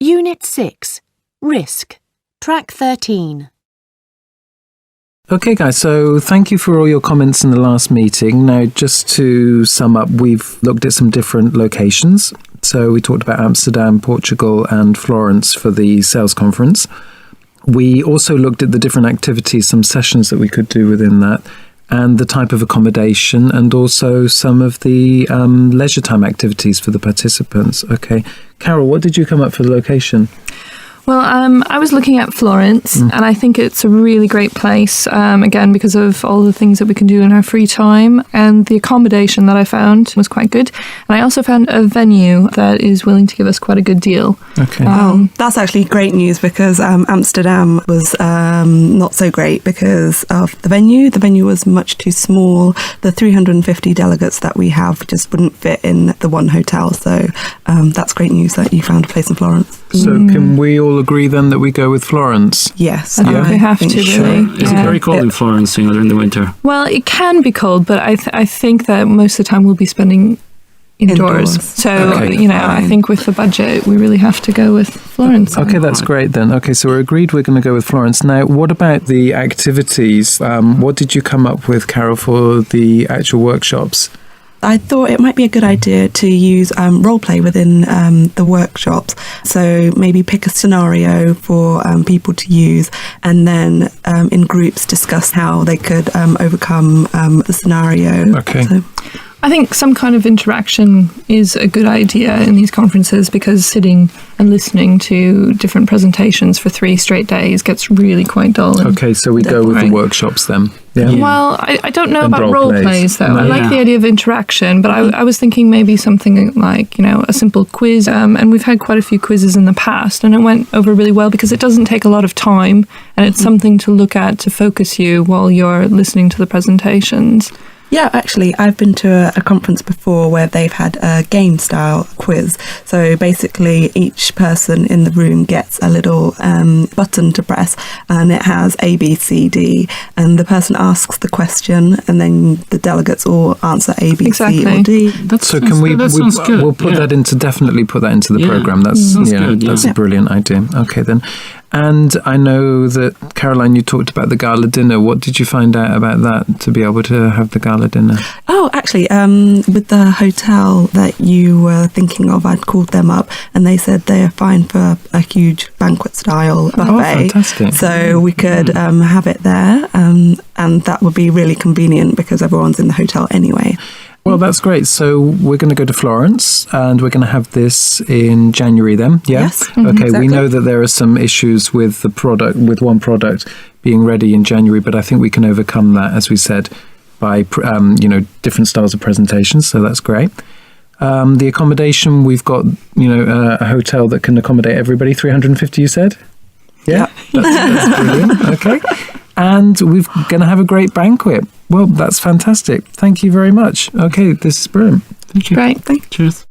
Unit 6, Risk, Track 13. Okay, guys, so thank you for all your comments in the last meeting. Now, just to sum up, we've looked at some different locations. So we talked about Amsterdam, Portugal, and Florence for the sales conference. We also looked at the different activities, some sessions that we could do within that, and the type of accommodation, and also some of the leisure time activities for the participants. Okay. Carol, what did you come up for the location? Well, I was looking at Florence, and I think it's a really great place, again, because of all the things that we can do in our free time. And the accommodation that I found was quite good. And I also found a venue that is willing to give us quite a good deal. Okay. That's actually great news because Amsterdam was not so great because of the venue. The venue was much too small. The 350 delegates that we have just wouldn't fit in the one hotel. So that's great news that you found a place in Florence. So can we all agree then that we go with Florence? Yes. I think we have to, really. Is it very cold in Florence, during the winter? Well, it can be cold, but I think that most of the time we'll be spending indoors. So, I think with the budget, we really have to go with Florence. Okay, that's great then. Okay, so we're agreed we're going to go with Florence. Now, what about the activities? What did you come up with, Carol, for the actual workshops? I thought it might be a good idea to use role play within the workshops. So maybe pick a scenario for people to use, and then in groups discuss how they could overcome the scenario. Okay. So, I think some kind of interaction is a good idea in these conferences, because sitting and listening to different presentations for 3 straight days gets really quite dull. Okay, so we go with the workshops then. Yeah. Well, I don't know And about role plays though. No. I like the idea of interaction, but I was thinking maybe something like, a simple quiz. And we've had quite a few quizzes in the past, and it went over really well because it doesn't take a lot of time, and it's something to look at to focus you while you're listening to the presentations. yeah, actually, I've been to a conference before where they've had a game-style quiz. So basically, each person in the room gets a little button to press, and it has A, B, C, D, and the person asks the question, and then the delegates all answer A, B, C, or D. So can that sounds good. We'll put that into the program. That's good, that's a brilliant idea. Okay then. And I know that, Caroline, you talked about the gala dinner. What did you find out about that, to be able to have the gala dinner? Oh, actually, with the hotel that you were thinking of, I'd called them up, and they said they're fine for a huge banquet-style buffet. Oh, fantastic. So we could have it there, and that would be really convenient because everyone's in the hotel anyway. Well, that's great. So we're going to go to Florence, and we're going to have this in January then, yeah? Yes. Okay, Exactly. we know that there are some issues with the product, with one product being ready in January, but I think we can overcome that, as we said, by different styles of presentations, so that's great. The accommodation, we've got, a hotel that can accommodate everybody, 350 you said? Yeah. That's brilliant. Okay. And we're going to have a great banquet. Well, that's fantastic. Thank you very much. Okay, this is brilliant. Thank you. Great. Cheers.